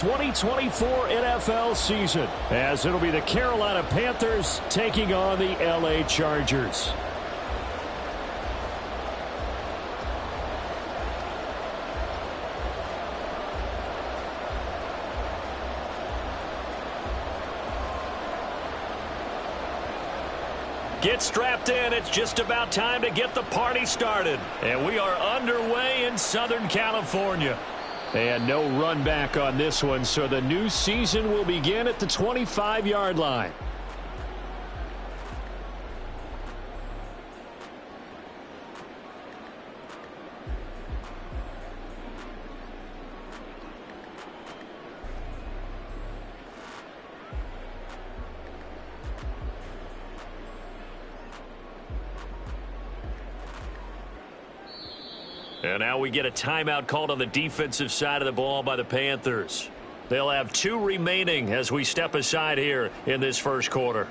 2024 NFL season, as it'll be the Carolina Panthers taking on the LA Chargers. Get strapped in. It's just about time to get the party started. And we are underway in Southern California. And no run back on this one, so the new season will begin at the 25-yard line. And now we get a timeout called on the defensive side of the ball by the Panthers. They'll have 2 remaining as we step aside here in this first quarter.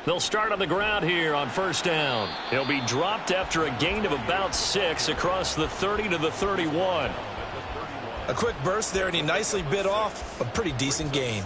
They'll start on the ground here on first down. He'll be dropped after a gain of about 6 across the 30 to the 31. A quick burst there, and he nicely bit off a pretty decent gain.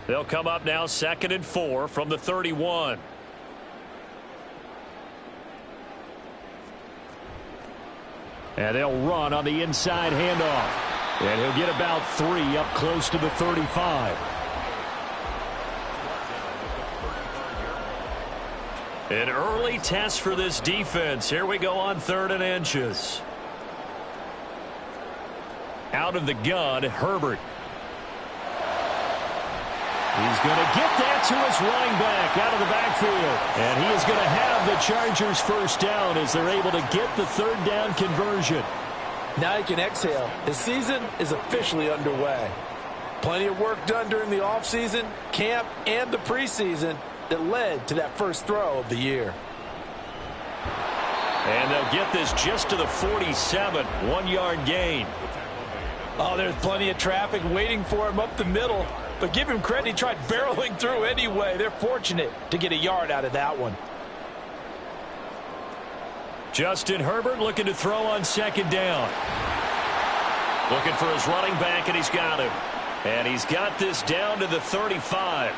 They'll come up now 2nd and 4 from the 31. And they'll run on the inside handoff. And he'll get about 3 up close to the 35. An early test for this defense. Here we go on 3rd and inches. Out of the gun, Herbert. He's going to get that to his running back out of the backfield. And he is going to have the Chargers first down as they're able to get the 3rd down conversion. Now he can exhale. The season is officially underway. Plenty of work done during the offseason, camp, and the preseason that led to that first throw of the year. And they'll get this just to the 47, 1-yard gain. Oh, there's plenty of traffic waiting for him up the middle. But give him credit, he tried barreling through anyway. They're fortunate to get a yard out of that one. Justin Herbert looking to throw on 2nd down. Looking for his running back, and he's got him. And he's got this down to the 35.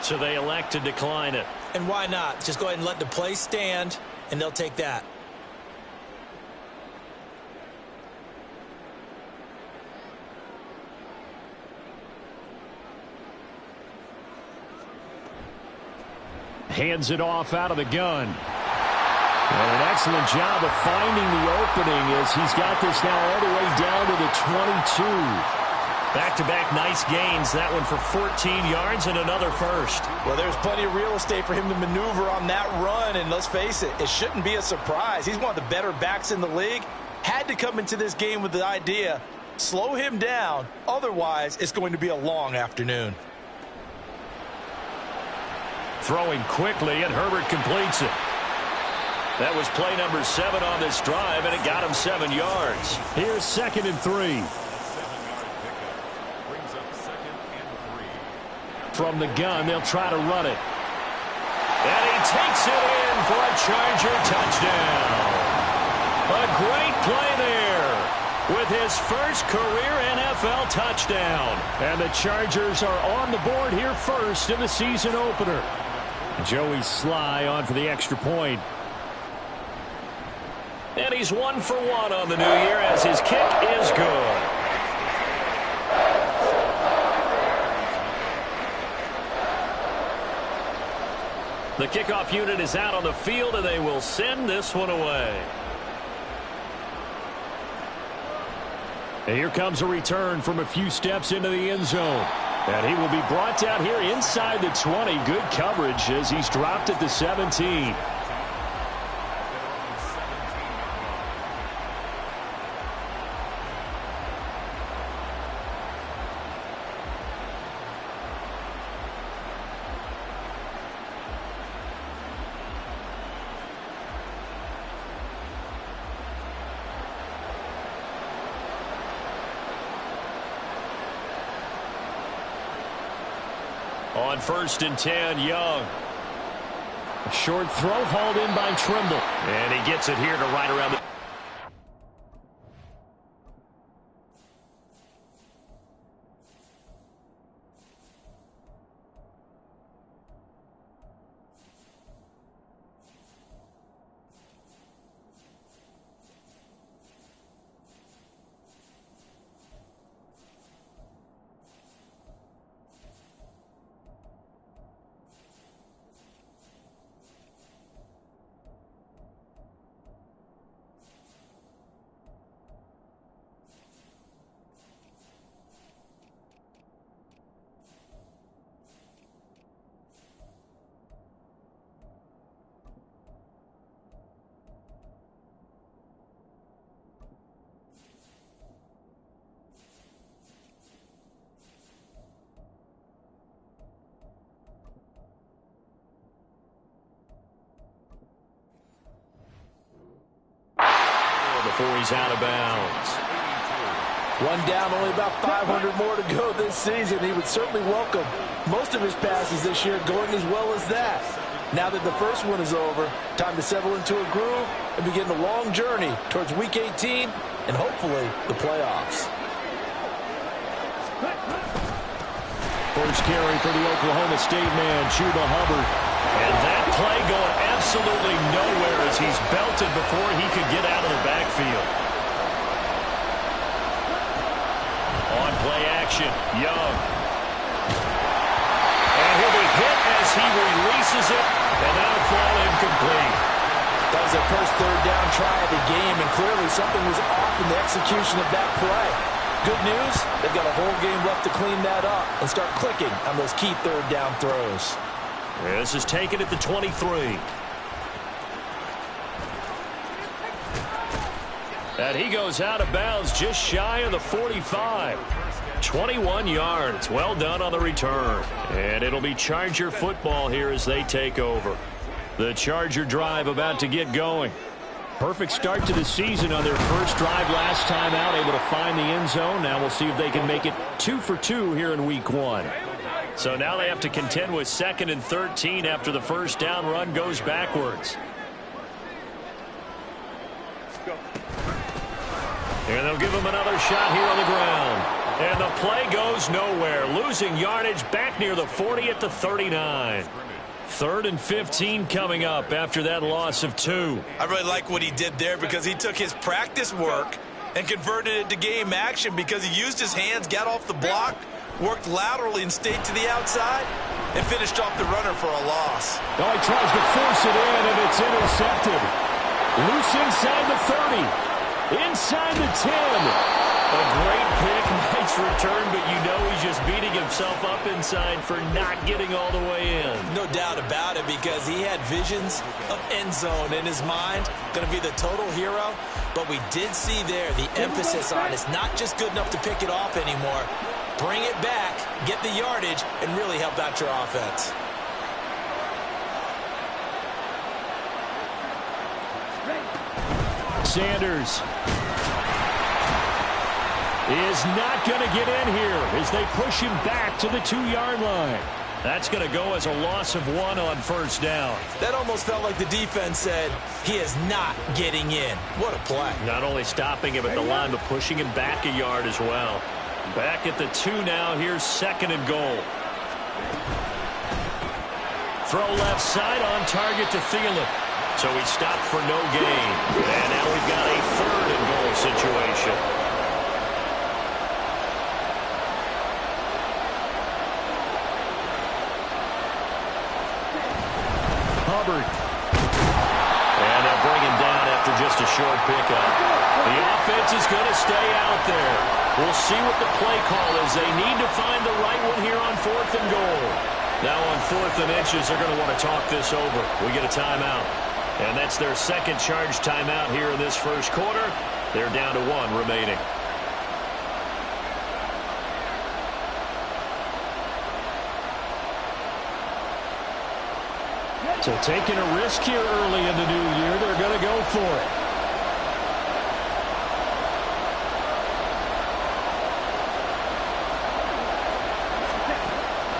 So they elect to decline it. And why not? Just go ahead and let the play stand, and they'll take that. Hands it off out of the gun. And an excellent job of finding the opening as he's got this now all the way down to the 22. Back-to-back nice gains. That one for 14 yards and another first. Well, there's plenty of real estate for him to maneuver on that run. And let's face it, it shouldn't be a surprise. He's one of the better backs in the league. Had to come into this game with the idea, slow him down. Otherwise, it's going to be a long afternoon. Throwing quickly, and Herbert completes it. That was play number 7 on this drive, and it got him 7 yards. Here's 2nd and 3. From the gun, they'll try to run it. And he takes it in for a Charger touchdown. A great play there with his first career NFL touchdown. And the Chargers are on the board here first in the season opener. Joey Sly on for the extra point. And he's 1 for 1 on the new year as his kick is good. The kickoff unit is out on the field, and they will send this one away. And here comes a return from a few steps into the end zone. And he will be brought down here inside the 20. Good coverage as he's dropped at the 17. On 1st and 10, Young. A short throw hauled in by Trimble. And he gets it here to right around the... Before he's out of bounds. One down, only about 500 more to go this season. He would certainly welcome most of his passes this year going as well as that. Now that the first one is over, time to settle into a groove and begin the long journey towards Week 18 and hopefully the playoffs. First carry for the Oklahoma State man, Chuba Hubbard. And that play going absolutely nowhere as he's belted before he could get out of the backfield. On play action, Young. And he'll be hit as he releases it, and that'll fall incomplete. That was their first third down try of the game, and clearly something was off in the execution of that play. Good news, they've got a whole game left to clean that up and start clicking on those key third down throws. This is taken at the 23. And he goes out of bounds just shy of the 45. 21 yards. Well done on the return. And it'll be Charger football here as they take over. The Charger drive about to get going. Perfect start to the season on their first drive last time out, able to find the end zone. Now we'll see if they can make it 2 for 2 here in week 1. So now they have to contend with 2nd and 13 after the first down run goes backwards. And they'll give him another shot here on the ground. And the play goes nowhere. Losing yardage back near the 40 at the 39. 3rd and 15 coming up after that loss of 2. I really like what he did there because he took his practice work and converted it to game action because he used his hands, got off the block, worked laterally and stayed to the outside, and finished off the runner for a loss. Oh, he tries to force it in, and it's intercepted. Loose inside the 30. Inside the 10. A great pick, nice return, but you know he's just beating himself up inside for not getting all the way in. No doubt about it, because he had visions of end zone in his mind. Going to be the total hero. But we did see there the emphasis on it's not just good enough to pick it off anymore. Bring it back, get the yardage, and really help out your offense. Sanders is not going to get in here as they push him back to the 2-yard line. That's going to go as a loss of 1 on first down. That almost felt like the defense said, he is not getting in. What a play. Not only stopping him at the line, but pushing him back a yard as well. Back at the 2 now. Here's 2nd and goal. Throw left side on target to Thielen. So he stopped for no gain. And now we've got a 3rd and goal situation. Hubbard. And they'll bring him down after just a short pickup. The offense is going to stay out there. We'll see what the play call is. They need to find the right one here on 4th and goal. Now on 4th and inches, they're going to want to talk this over. We get a timeout. And that's their second charge timeout here in this first quarter. They're down to 1 remaining. So taking a risk here early in the new year, they're going to go for it.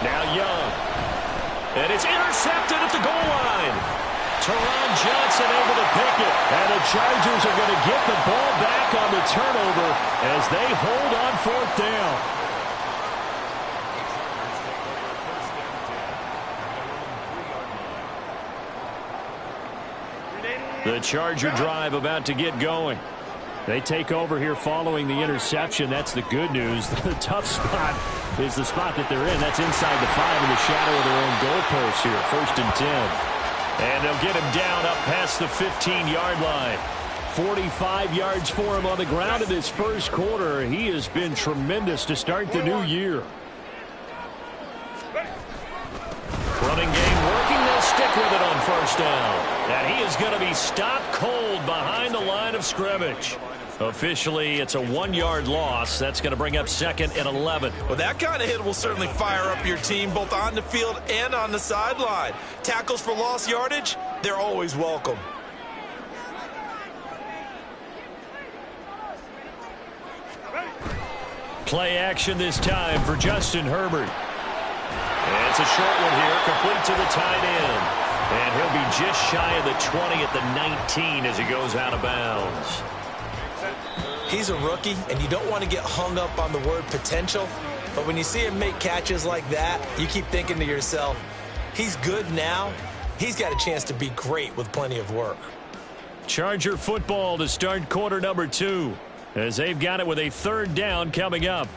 Now Young. And it's intercepted at the goal line. Teron Johnson able to pick it. And the Chargers are going to get the ball back on the turnover as they hold on 4th down. The Charger drive about to get going. They take over here following the interception. That's the good news. The tough spot is the spot that they're in. That's inside the 5 in the shadow of their own goalpost here. 1st and 10. And they'll get him down up past the 15-yard line. 45 yards for him on the ground in this first quarter. He has been tremendous to start the new year. Running game working. They'll stick with it on 1st down. And he is going to be stopped cold behind the line of scrimmage. Officially, it's a 1-yard loss. That's going to bring up 2nd and 11. Well, that kind of hit will certainly fire up your team both on the field and on the sideline. Tackles for lost yardage, they're always welcome. Play action this time for Justin Herbert. And it's a short one here, complete to the tight end. And he'll be just shy of the 20 at the 19 as he goes out of bounds. He's a rookie, and you don't want to get hung up on the word potential. But when you see him make catches like that, you keep thinking to yourself, he's good now. He's got a chance to be great with plenty of work. Charger football to start quarter number 2 as they've got it with a 3rd down coming up.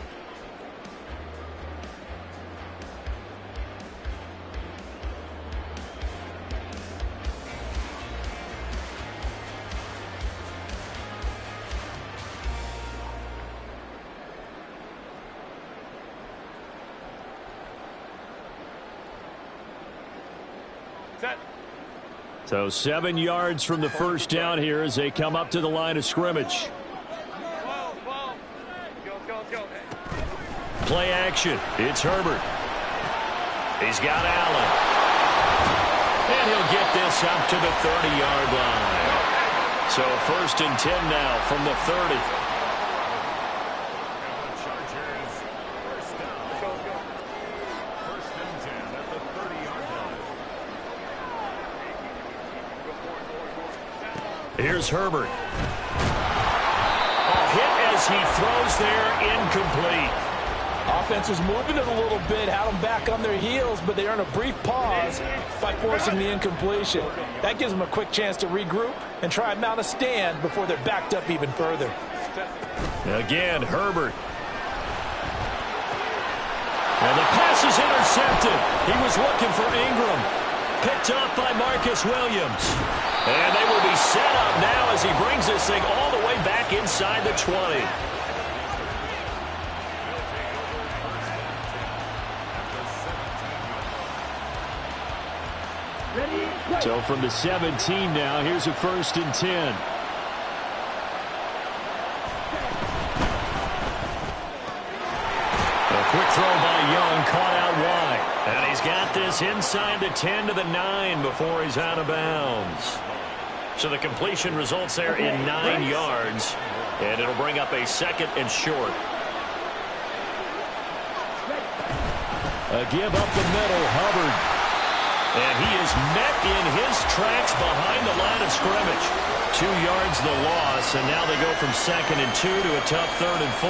So 7 yards from the 1st down here as they come up to the line of scrimmage. Play action. It's Herbert. He's got Allen. And he'll get this up to the 30-yard line. So 1st and 10 now from the 30. Here's Herbert. A hit as he throws there, incomplete. Offense was moving it a little bit, had them back on their heels, but they earn a brief pause by forcing the incompletion. That gives them a quick chance to regroup and try and mount a stand before they're backed up even further. Again, Herbert. And the pass is intercepted. He was looking for Ingram. Picked off by Marcus Williams. And they will be set up now as he brings this thing all the way back inside the 20. So from the 17 now, here's a 1st and 10. A quick throw by Young, caught out wide. And he's got this inside the 10 to the 9 before he's out of bounds. So the completion results there in 9 yards. And it'll bring up a 2nd and short. A give up the middle, Hubbard. And he is met in his tracks behind the line of scrimmage. 2 yards the loss, and now they go from 2nd and 2 to a tough 3rd and 4.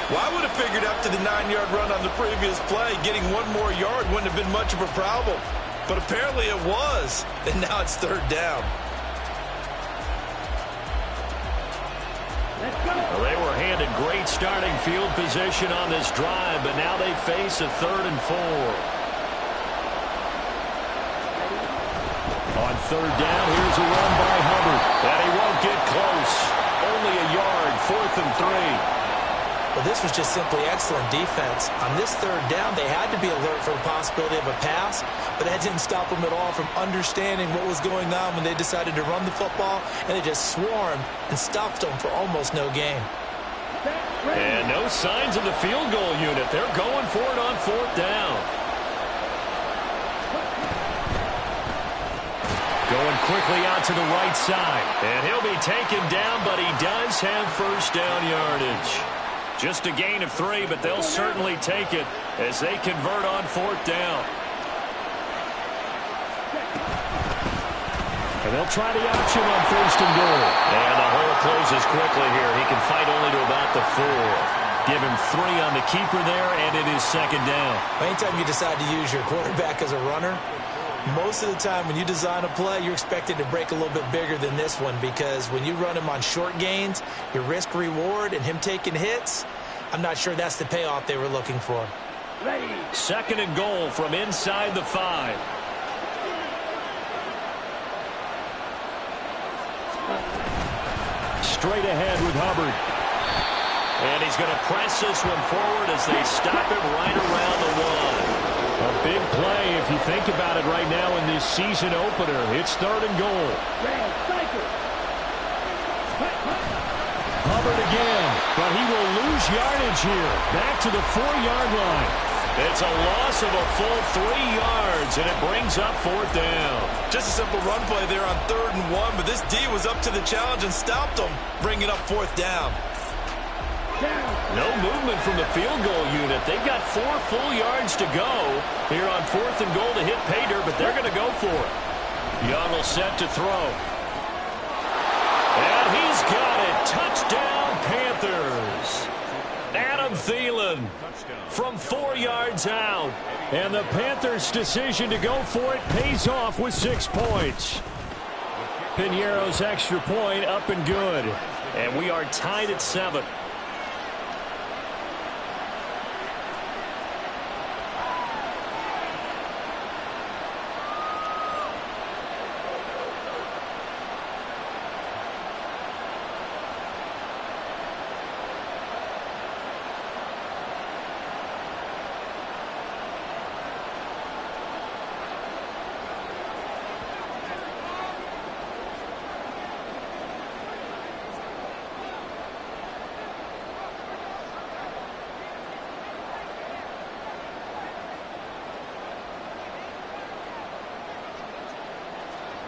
Well, I would have figured after the 9-yard run on the previous play, getting 1 more yard wouldn't have been much of a problem. But apparently it was, and now it's 3rd down. Well, they were handed great starting field position on this drive, but now they face a 3rd and 4. On 3rd down, here's a run by Hubbard. And he won't get close. Only a yard, 4th and 3. Well, this was just simply excellent defense. On this third down, they had to be alert for the possibility of a pass, but that didn't stop them at all from understanding what was going on when they decided to run the football, and they just swarmed and stuffed them for almost no gain. And no signs of the field goal unit. They're going for it on 4th down. Going quickly out to the right side. And he'll be taken down, but he does have first down yardage. Just a gain of 3, but they'll certainly take it as they convert on 4th down. And they'll try the option on 1st and goal. And the hole closes quickly here. He can fight only to about the 4. Give him 3 on the keeper there, and it is 2nd down. Anytime you decide to use your quarterback as a runner, most of the time when you design a play, you're expected to break a little bit bigger than this one, because when you run him on short gains, your risk-reward and him taking hits, I'm not sure that's the payoff they were looking for. 2nd and goal from inside the 5. Straight ahead with Hubbard. And he's going to press this one forward as they stop him right around the 1. A big play if you think about it right now in this season opener. It's 3rd and goal. Hubbard again, but he will lose yardage here. Back to the 4-yard line. It's a loss of a full 3 yards, and it brings up 4th down. Just a simple run play there on 3rd and 1, but this D was up to the challenge and stopped them, bringing up 4th down. No movement from the field goal unit. They've got 4 full yards to go here on 4th and goal to hit pay dirt, but they're going to go for it. Young will set to throw. And he's got it. Touchdown, Panthers. Adam Thielen from 4 yards out. And the Panthers' decision to go for it pays off with 6 points. Piñeiro's extra point up and good. And we are tied at 7.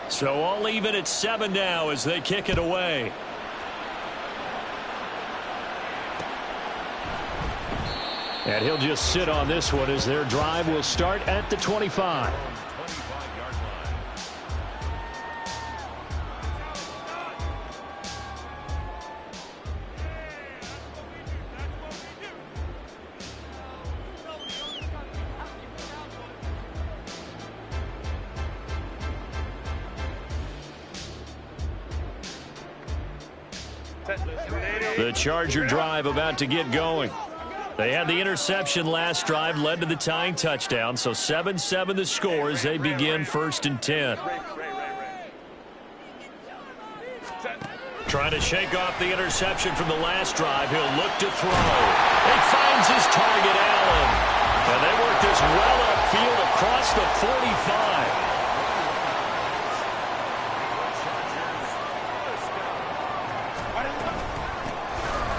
So all even at 7 now as they kick it away. And he'll just sit on this one as their drive will start at the 25. The Charger drive about to get going. They had the interception last drive, led to the tying touchdown, so 7-7 the score as they begin 1st and 10. Trying to shake off the interception from the last drive. He'll look to throw. He finds his target, Allen. And they work this well upfield across the 45.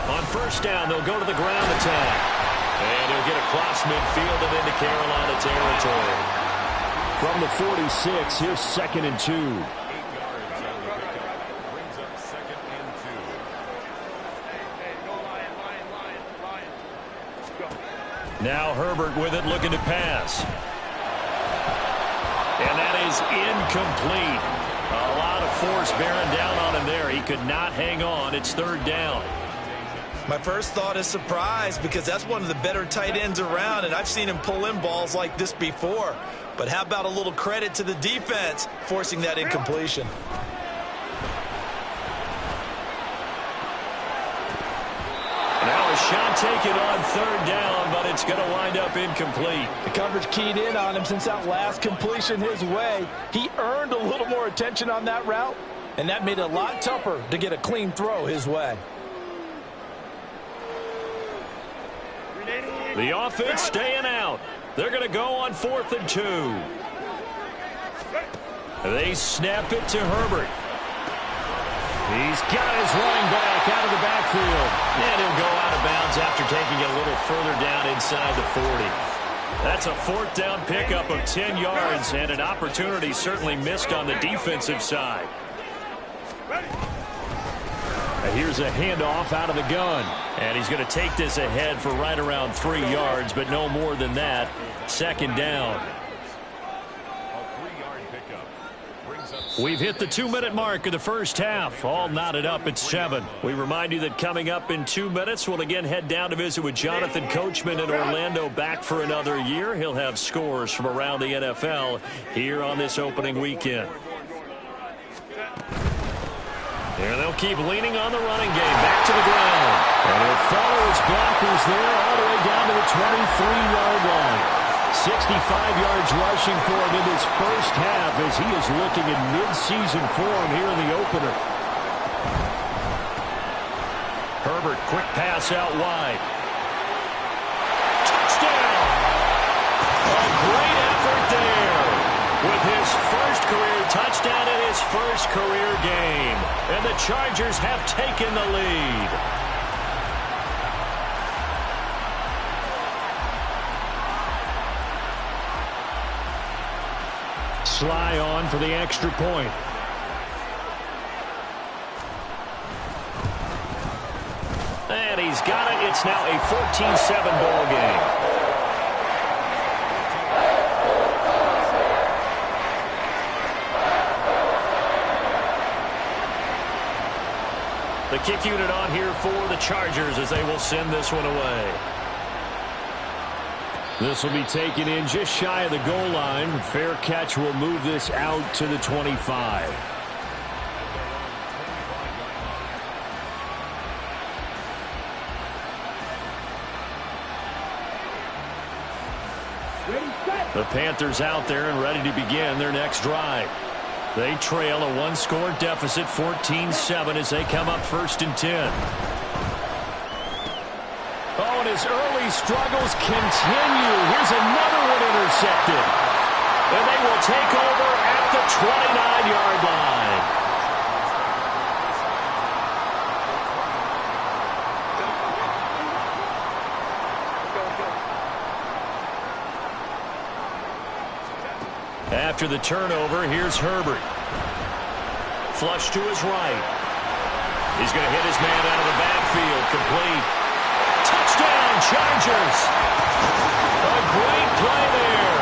On 1st down, they'll go to the ground attack. And he'll get across midfield and into Carolina territory. From the 46, here's 2nd and 2. Now Herbert with it, looking to pass. And that is incomplete. A lot of force bearing down on him there. He could not hang on. It's 3rd down. My first thought is surprise, because that's one of the better tight ends around, and I've seen him pull in balls like this before. But how about a little credit to the defense forcing that incompletion? Now a shot taken on 3rd down, but it's going to wind up incomplete. The coverage keyed in on him since that last completion his way. He earned a little more attention on that route, And that made it a lot tougher to get a clean throw his way. The offense staying out. They're going to go on 4th and 2. They snap it to Herbert. He's got his running back out of the backfield. And he'll go out of bounds after taking it a little further down inside the 40. That's a 4th down pickup of 10 yards, and an opportunity certainly missed on the defensive side. Here's a handoff out of the gun. And he's going to take this ahead for right around 3 yards, but no more than that. 2nd down. We've hit the 2-minute mark of the first half. All knotted up at 7. We remind you that coming up in 2 minutes, we'll again head down to visit with Jonathan Coachman in Orlando, back for another year. He'll have scores from around the NFL here on this opening weekend. And they'll keep leaning on the running game. Back to the ground. And he'll follow his blockers there all the way down to the 23-yard line. 65 yards rushing for him in this first half as he is looking in mid-season form here in the opener. Herbert, quick pass out wide. Touchdown! A great effort there with his first career touchdown in his first career game. And the Chargers have taken the lead. Sly on for the extra point. And he's got it. It's now a 14-7 ball game. The kick unit on here for the Chargers as they will send this one away. This will be taken in just shy of the goal line. Fair catch will move this out to the 25. The Panthers out there and ready to begin their next drive. They trail a one-score deficit, 14-7, as they come up 1st and 10. Oh, and his early struggles continue. Here's another one intercepted. And they will take over at the 29-yard line. After the turnover, here's Herbert. Flush to his right. He's going to hit his man out of the backfield. Complete. Touchdown, Chargers. A great play there.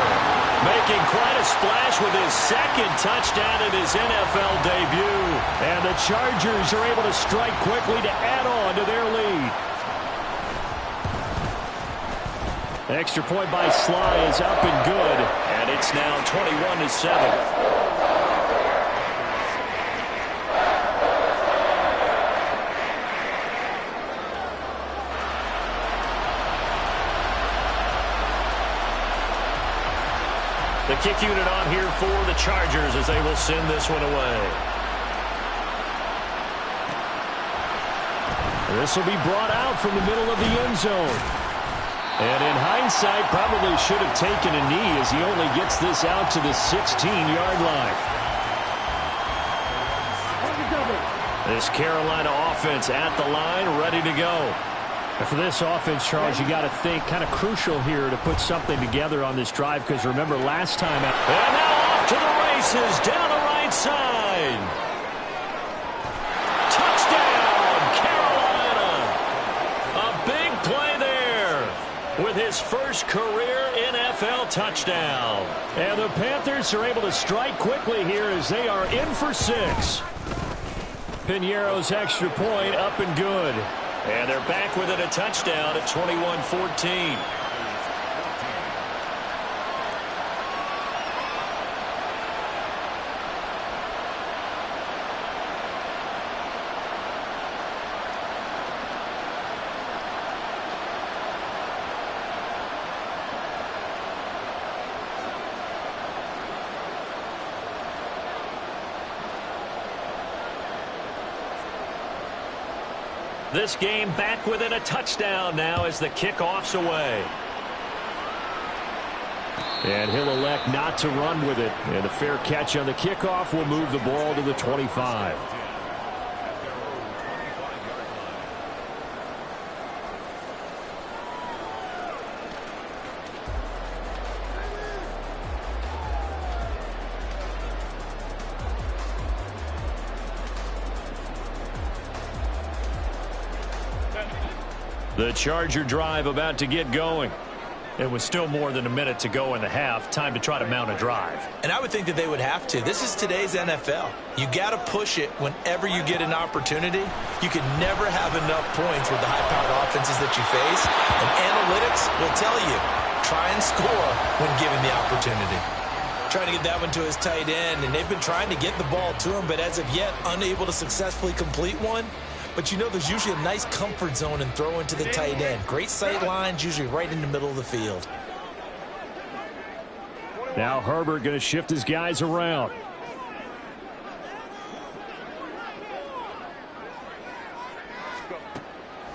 Making quite a splash with his 2nd touchdown in his NFL debut. And the Chargers are able to strike quickly to add on to their lead. Extra point by Sly is up and good. And it's now 21-7. The kick unit on here for the Chargers as they will send this one away. This will be brought out from the middle of the end zone. And in hindsight, probably should have taken a knee as he only gets this out to the 16-yard line. This Carolina offense at the line, ready to go. And for this offense, Charles, you got to think kind of crucial here to put something together on this drive, because remember last time out. And now off to the races down the right side. Touchdown, Carolina. A big play there with his first career NFL touchdown. And the Panthers are able to strike quickly here as they are in for 6. Piñeiro's extra point up and good. And they're back with it, a touchdown at 21-14. This game back within a touchdown now as the kickoff's away. And he'll elect not to run with it. And a fair catch on the kickoff will move the ball to the 25. The Charger drive about to get going. It was still more than a minute to go in the half. Time to try to mount a drive. And I would think that they would have to. This is today's NFL. You got to push it whenever you get an opportunity. You can never have enough points with the high-powered offenses that you face. And analytics will tell you, try and score when given the opportunity. Trying to get that one to his tight end, and they've been trying to get the ball to him, but as of yet, unable to successfully complete one. But you know there's usually a nice comfort zone and throw into the tight end. Great sight lines, usually right in the middle of the field. Now Herbert going to shift his guys around.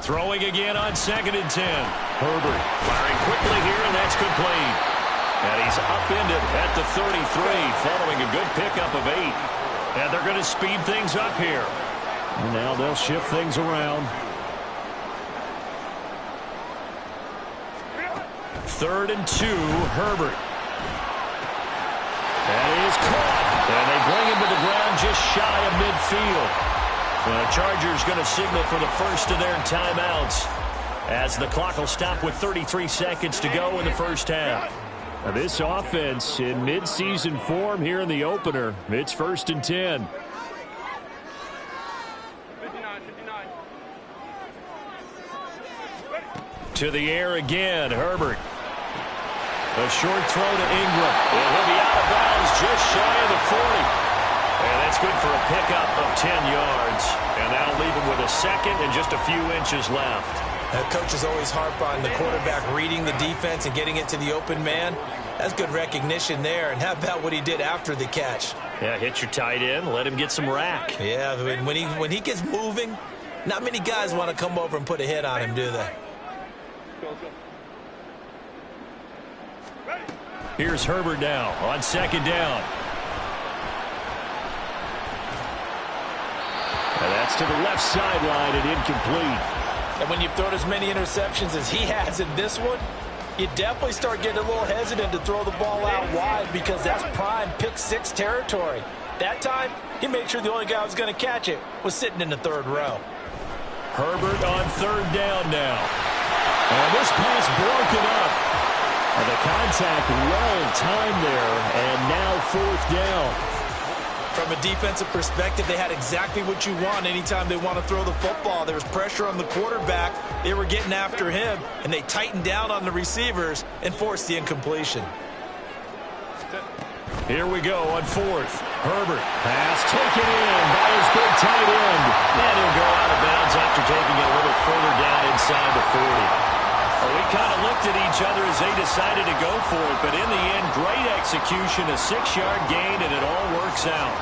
Throwing again on 2nd and 10. Herbert firing quickly here, and that's complete. And he's upended at the 33 following a good pickup of 8. And they're going to speed things up here. And now they'll shift things around. 3rd and 2, Herbert. That is caught. And they bring him to the ground just shy of midfield. The Chargers going to signal for the first of their timeouts as the clock will stop with 33 seconds to go in the first half. Now this offense in midseason form here in the opener. It's 1st and 10. To the air again, Herbert. A short throw to Ingram. And he'll be out of bounds just shy of the 40. And that's good for a pickup of 10 yards. And that'll leave him with a second and just a few inches left. Coaches always harp on the quarterback reading the defense and getting it to the open man. That's good recognition there. And how about what he did after the catch? Yeah, hit your tight end, let him get some rack. Yeah, when he gets moving, not many guys want to come over and put a hit on him, do they? Here's Herbert now on 2nd down. And that's to the left sideline and incomplete. And when you've thrown as many interceptions as he has in this one, you definitely start getting a little hesitant to throw the ball out wide because that's prime pick 6 territory. That time, he made sure the only guy who was going to catch it was sitting in the 3rd row. Herbert on 3rd down now. And this pass broken up. And the contact well timed there, and now 4th down. From a defensive perspective, they had exactly what you want anytime they want to throw the football. There was pressure on the quarterback. They were getting after him, and they tightened down on the receivers and forced the incompletion. Here we go on 4th. Herbert. Pass taken in by his big tight end. And he'll go out of bounds after taking it a little further down inside the 40. Well, we kind of looked at each other as they decided to go for it, but in the end, great execution, a 6-yard gain, and it all works out.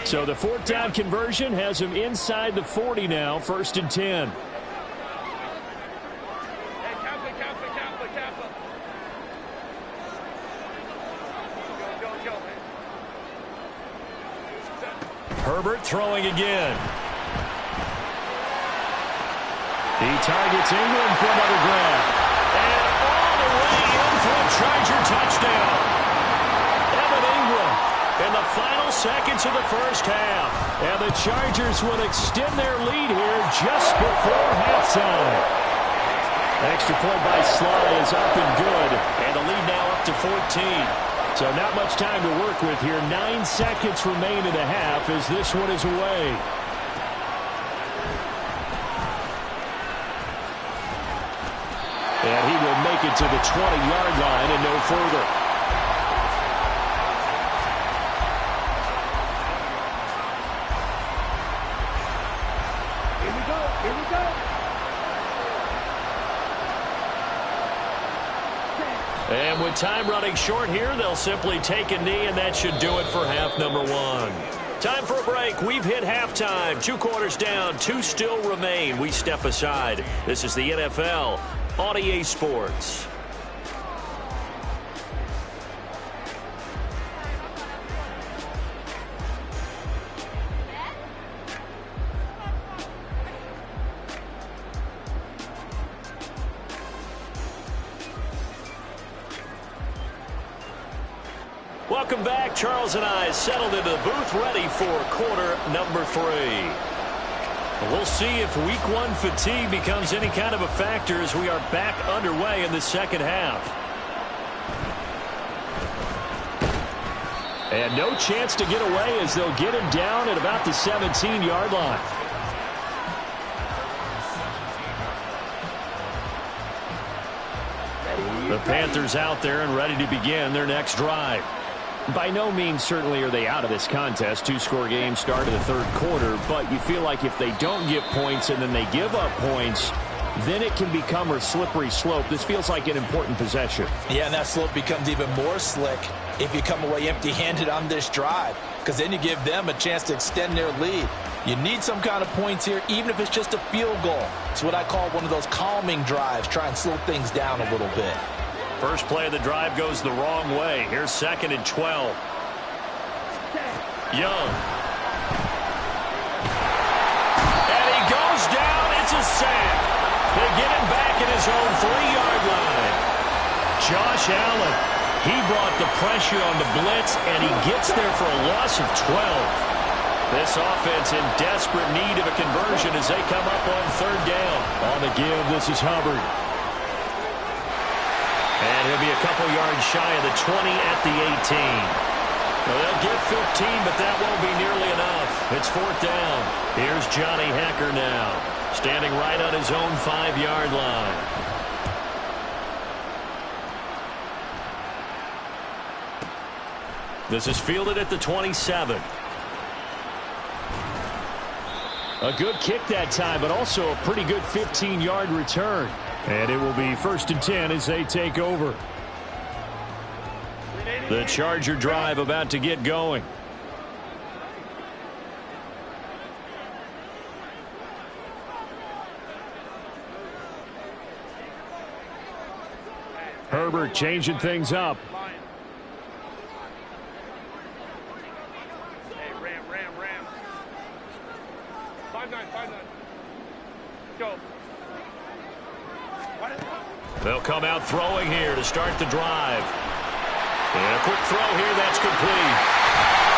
So the 4th down conversion has him inside the 40 now, 1st and 10. Herbert throwing again. He targets Ingram for another grab. And all the way in for a Charger touchdown. Evan Ingram in the final seconds of the first half. And the Chargers will extend their lead here just before halftime. Extra point by Sly is up and good. And the lead now up to 14. So not much time to work with here. 9 seconds remain in the half as this one is away. And he will make it to the 20-yard line and no further. Here we go. Here we go. And with time running short here, they'll simply take a knee, and that should do it for half number one. Time for a break. We've hit halftime. 2 quarters down, 2 still remain. We step aside. This is the NFL on EA Sports. Welcome back. Charles and I settled into the booth, ready for quarter number 3. We'll see if week 1 fatigue becomes any kind of a factor as we are back underway in the second half. And no chance to get away as they'll get him down at about the 17-yard line. The Panthers out there and ready to begin their next drive. By no means certainly are they out of this contest. 2-score game start of the third quarter, but you feel like if they don't get points and then they give up points, then it can become a slippery slope. This feels like an important possession. Yeah, and that slope becomes even more slick if you come away empty-handed on this drive, because then you give them a chance to extend their lead. You need some kind of points here, even if it's just a field goal. It's what I call one of those calming drives. Try and slow things down a little bit. First play of the drive goes the wrong way. Here's 2nd and 12. Young. And he goes down. It's a sack. They get him back at his own 3-yard line. Josh Allen, he brought the pressure on the blitz, and he gets there for a loss of 12. This offense in desperate need of a conversion as they come up on 3rd down. On the give, this is Hubbard. And he'll be a couple yards shy of the 20 at the 18. Well, they'll get 15, but that won't be nearly enough. It's 4th down. Here's Johnny Hekker now, standing right on his own 5-yard line. This is fielded at the 27. A good kick that time, but also a pretty good 15-yard return. And it will be 1st and 10 as they take over. The Charger drive about to get going. Herbert changing things up. They'll come out throwing here to start the drive. And a quick throw here, that's complete.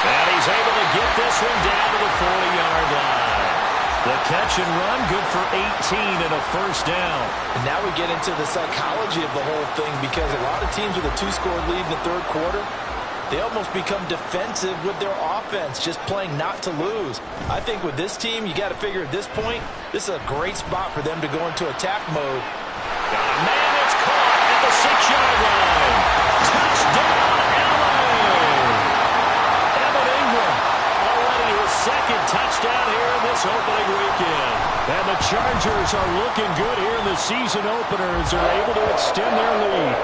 And he's able to get this one down to the 40-yard line. The catch and run, good for 18 and a 1st down. And now we get into the psychology of the whole thing, because a lot of teams with a 2-score lead in the 3rd quarter, they almost become defensive with their offense, just playing not to lose. I think with this team, you got to figure at this point, this is a great spot for them to go into attack mode. Got a man that's caught at the 6-yard line. Touchdown, Allen! Evan Ingram, already his 2nd touchdown here in this opening weekend. And the Chargers are looking good here in the season opener as they're able to extend their lead.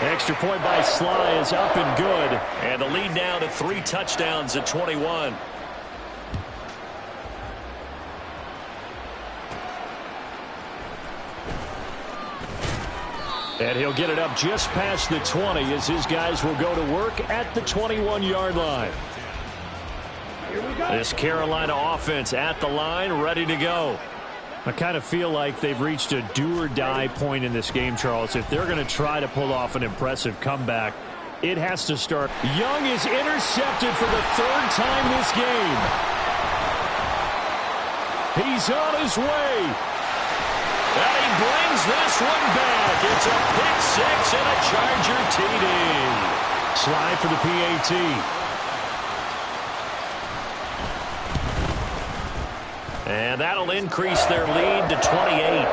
Extra point by Sly is up and good. And the lead now to 3 touchdowns at 21. And he'll get it up just past the 20 as his guys will go to work at the 21-yard line. This Carolina offense at the line, ready to go. I kind of feel like they've reached a do-or-die point in this game, Charles. If they're going to try to pull off an impressive comeback, it has to start. Young is intercepted for the 3rd time this game. He's on his way. And he brings this one back. It's a pick 6 and a Charger TD. Slide for the PAT. And that'll increase their lead to 28.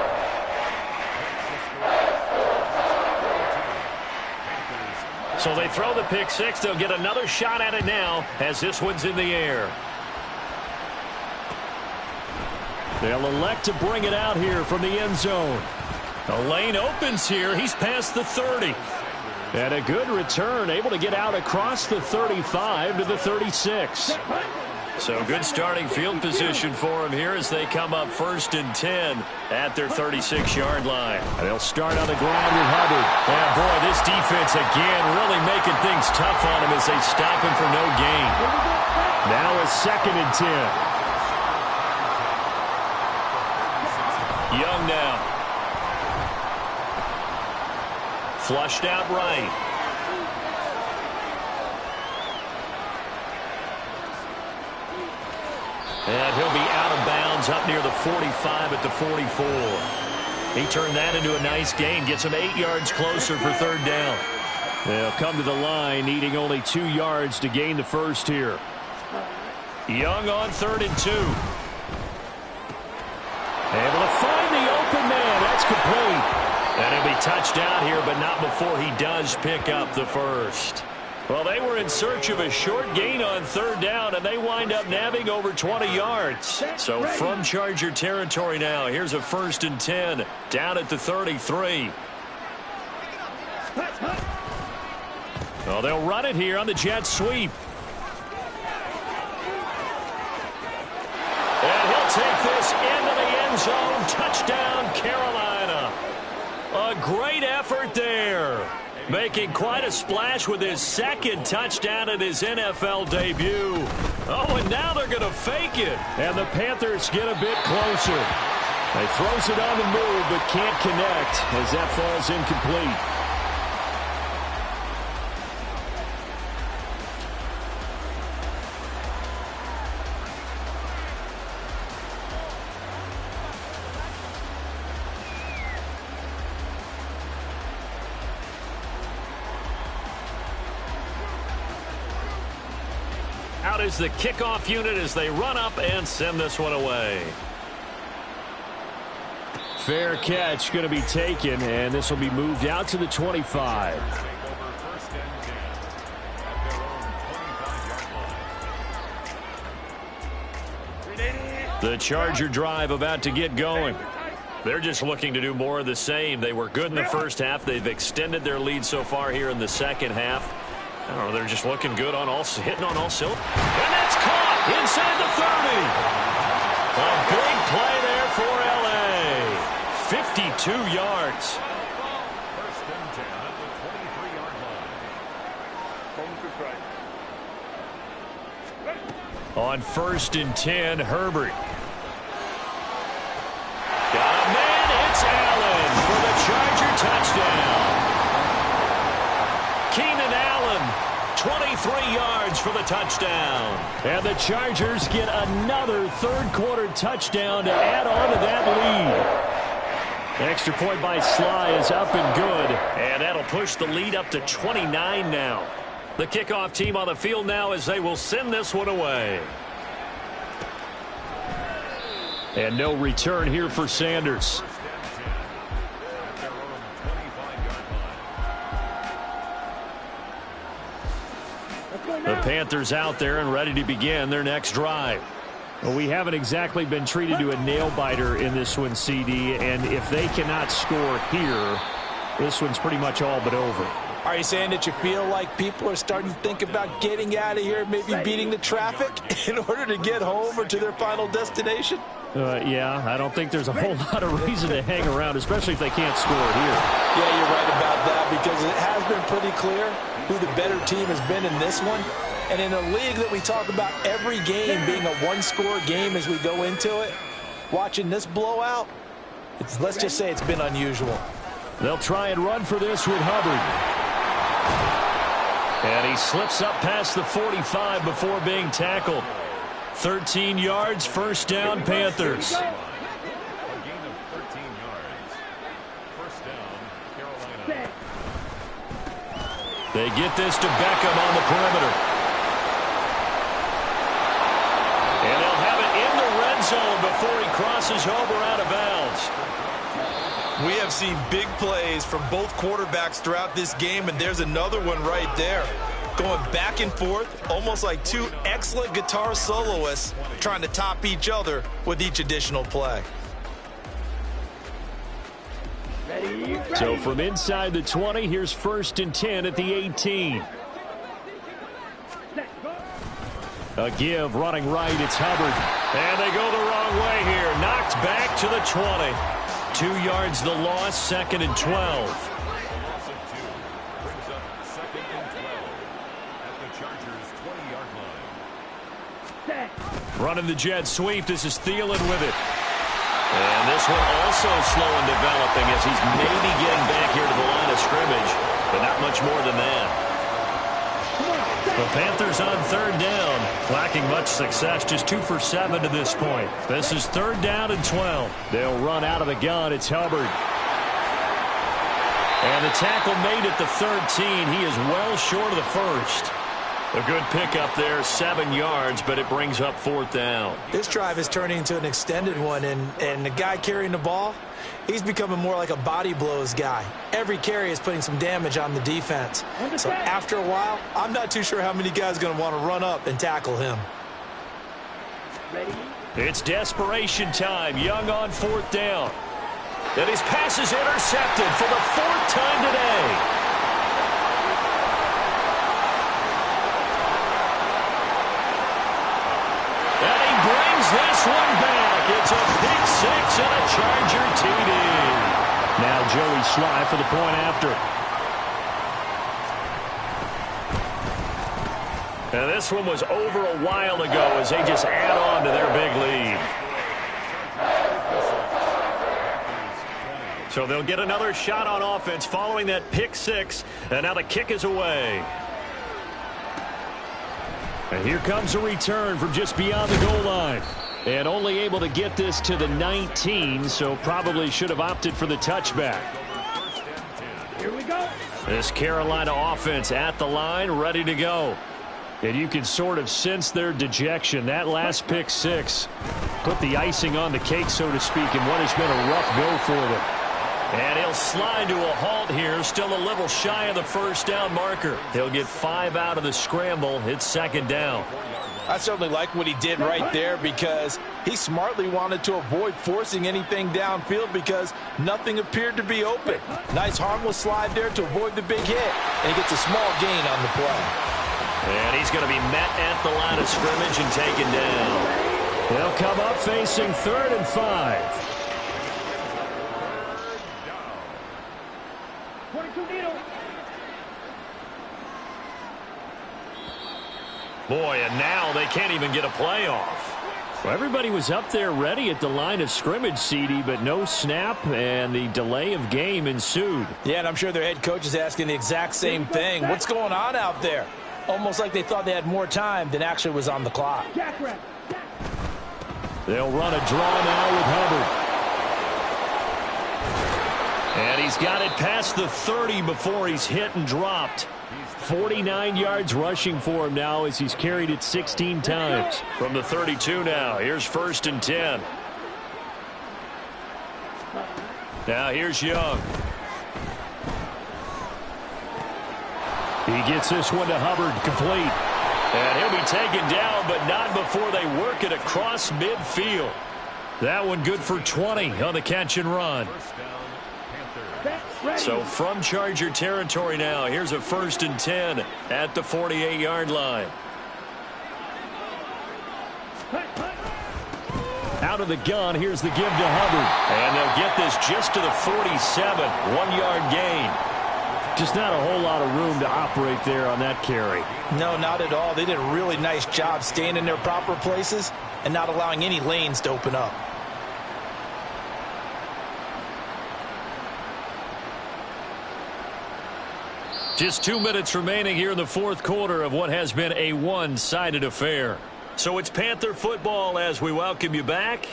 So they throw the pick 6. They'll get another shot at it now as this one's in the air. They'll elect to bring it out here from the end zone. The lane opens here. He's past the 30. And a good return, able to get out across the 35 to the 36. So good starting field position for him here as they come up 1st and 10 at their 36-yard line. And they'll start on the ground with Hubbard. Yeah, boy, this defense again really making things tough on him as they stop him for no gain. Now a 2nd and 10. Young now. Flushed out right. And he'll be out of bounds up near the 45 at the 44. He turned that into a nice gain. Gets him 8 yards closer for 3rd down. They'll come to the line, needing only 2 yards to gain the first here. Young on 3rd and 2. Able to find the open man. That's complete. And he'll be touched out here, but not before he does pick up the first. Well, they were in search of a short gain on 3rd down, and they wind up nabbing over 20 yards. So from Charger territory now, here's a 1st and 10 down at the 33. Well, they'll run it here on the jet sweep. And he'll take this into the end zone. Touchdown, Carolina. A great effort there. Making quite a splash with his 2nd touchdown at his NFL debut. Oh, and now they're going to fake it. And the Panthers get a bit closer. They throws it on the move, but can't connect as that falls incomplete. Out is the kickoff unit as they run up and send this one away. Fair catch going to be taken, and this will be moved out to the 25. The Charger drive about to get going. They're just looking to do more of the same. They were good in the first half. They've extended their lead so far here in the second half. I don't know, they're just looking good on all, hitting on all cylinders. And that's caught inside the 30. A big play there for L.A. 52 yards. First and 10 at the 23-yard line. On 1st and 10, Herbert. Got a man, it's Allen for the Charger touchdown. Keenan Allen, 23 yards for the touchdown. And the Chargers get another 3rd quarter touchdown to add on to that lead. The extra point by Sly is up and good. And that'll push the lead up to 29 now. The kickoff team on the field now as they will send this one away. And no return here for Sanders. The Panthers out there and ready to begin their next drive. Well, we haven't exactly been treated to a nail-biter in this one, CD, and if they cannot score here, this one's pretty much all but over. Are you saying that you feel like people are starting to think about getting out of here, maybe beating the traffic in order to get home or to their final destination? Yeah, I don't think there's a whole lot of reason to hang around, especially if they can't score here. Yeah, you're right about that because it has been pretty clear who the better team has been in this one. And in a league that we talk about every game being a one-score game as we go into it, watching this blowout, let's just say it's been unusual. They'll try and run for this with Hubbard. And he slips up past the 45 before being tackled. 13 yards, 1st down, Panthers. A gain of 13 yards. First down, Carolina. They get this to Beckham on the perimeter. And they'll have it in the red zone before he crosses over out of bounds. We have seen big plays from both quarterbacks throughout this game, and there's another one right there. Going back and forth, almost like two excellent guitar soloists trying to top each other with each additional play. So from inside the 20, here's 1st and 10 at the 18. A give, running right, it's Hubbard. And they go the wrong way here. Knocked back to the 20. 2 yards the loss, 2nd and 12. Running the jet sweep. This is Thielen with it. And this one also slow in developing as he's maybe getting back here to the line of scrimmage, but not much more than that. The Panthers on 3rd down, lacking much success, just 2 for 7 to this point. This is 3rd down and 12. They'll run out of the gun. It's Hubbard. And the tackle made at the 13. He is well short of the first. A good pickup there, 7 yards, but it brings up 4th down. This drive is turning into an extended one, and the guy carrying the ball, he's becoming more like a body blows guy. Every carry is putting some damage on the defense. So after a while, I'm not too sure how many guys are going to want to run up and tackle him. It's desperation time. Young on 4th down. And his pass is intercepted for the 4th time today. This one back. It's a pick 6 and a Charger TD. Now Joey Sly for the point after. And this one was over a while ago as they just add on to their big lead. So they'll get another shot on offense following that pick 6. And now the kick is away. And here comes a return from just beyond the goal line. And only able to get this to the 19, so probably should have opted for the touchback. Here we go. This Carolina offense at the line, ready to go. And you can sort of sense their dejection. That last pick 6 put the icing on the cake, so to speak, in what has been a rough go for them. And he'll slide to a halt here, still a little shy of the 1st down marker. He'll get 5 out of the scramble. It's 2nd down. I certainly like what he did right there because he smartly wanted to avoid forcing anything downfield because nothing appeared to be open. Nice harmless slide there to avoid the big hit, and he gets a small gain on the play. And he's going to be met at the line of scrimmage and taken down. They'll come up facing 3rd and 5. Boy, and now they can't even get a play off. Well, everybody was up there ready at the line of scrimmage, CD, but no snap, and the delay of game ensued. Yeah, and I'm sure their head coach is asking the exact same thing. What's going on out there? Almost like they thought they had more time than actually was on the clock. They'll run a draw now with Hubbard. And he's got it past the 30 before he's hit and dropped. 49 yards rushing for him now as he's carried it 16 times. From the 32 now, here's 1st and 10. Now here's Young. He gets this one to Hubbard, complete. And he'll be taken down, but not before they work it across midfield. That one good for 20 on the catch and run. So from Charger territory now, here's a 1st and 10 at the 48-yard line. Out of the gun, here's the give to Hubbard. And they'll get this just to the 47, 1-yard gain. Just not a whole lot of room to operate there on that carry. No, not at all. They did a really nice job staying in their proper places and not allowing any lanes to open up. Just 2 minutes remaining here in the 4th quarter of what has been a one-sided affair. So it's Panther football as we welcome you back.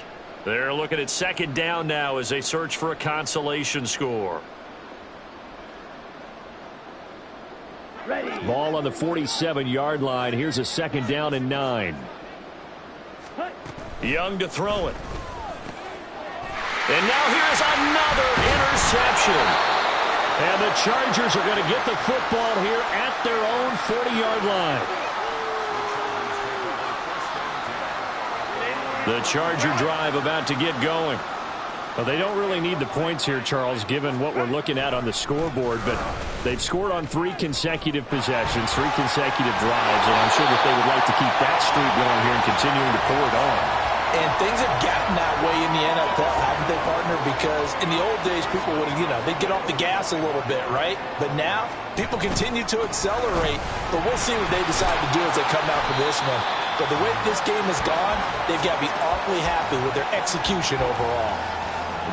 They're looking at 2nd down now as they search for a consolation score. Ready. Ball on the 47-yard line. Here's a 2nd down and 9. Young to throw it. And now here's another interception. And the Chargers are going to get the football here at their own 40-yard line. The Charger drive about to get going. Well, they don't really need the points here, Charles, given what we're looking at on the scoreboard, but they've scored on 3 consecutive possessions, 3 consecutive drives, and I'm sure that they would like to keep that streak going here and continuing to pour it on. And things have gotten that way in the NFL, haven't they, partner? Because in the old days, people would, they'd get off the gas a little bit, right? But now, people continue to accelerate. But we'll see what they decide to do as they come out for this one. But the way this game has gone, they've got to be awfully happy with their execution overall.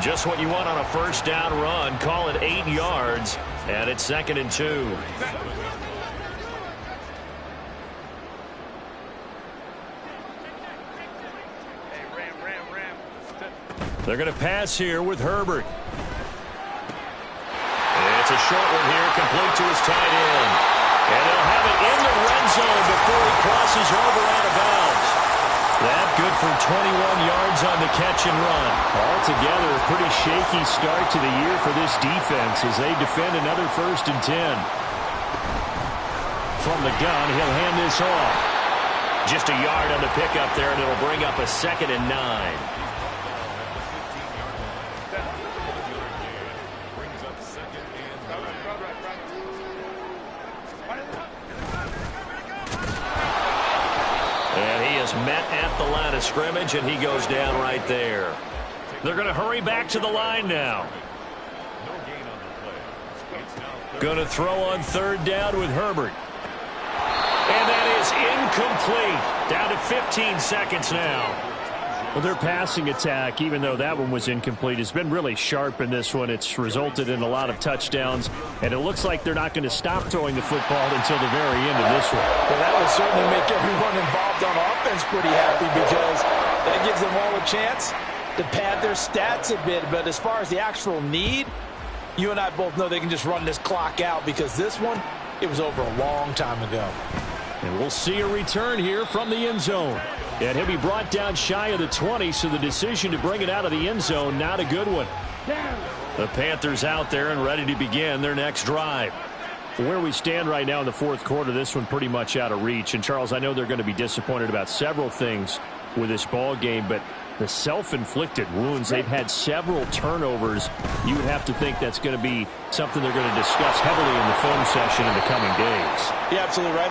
Just what you want on a first down run. Call it 8 yards, and it's 2nd and 2. They're going to pass here with Herbert. It's a short one here, complete to his tight end. And they'll have it in the red zone before he crosses over out of bounds. That good for 21 yards on the catch and run. Altogether, a pretty shaky start to the year for this defense as they defend another 1st and 10. From the gun, he'll hand this off. Just a yard on the pickup there, and it'll bring up a 2nd and 9. Met at the line of scrimmage, and he goes down right there. They're going to hurry back to the line now. Going to throw on 3rd down with Herbert. And that is incomplete. Down to 15 seconds now. Well, their passing attack, even though that one was incomplete, has been really sharp in this one. It's resulted in a lot of touchdowns, and it looks like they're not going to stop throwing the football until the very end of this one. Well, that will certainly make everyone involved on offense pretty happy because that gives them all a chance to pad their stats a bit. But as far as the actual need, you and I both know they can just run this clock out because this one, it was over a long time ago. And we'll see a return here from the end zone. And he'll be brought down shy of the 20, so the decision to bring it out of the end zone, not a good one. The Panthers out there and ready to begin their next drive. Where we stand right now in the 4th quarter, this one pretty much out of reach. And, Charles, I know they're going to be disappointed about several things with this ball game, but the self-inflicted wounds, they've had several turnovers. You would have to think that's going to be something they're going to discuss heavily in the film session in the coming days. You're absolutely right.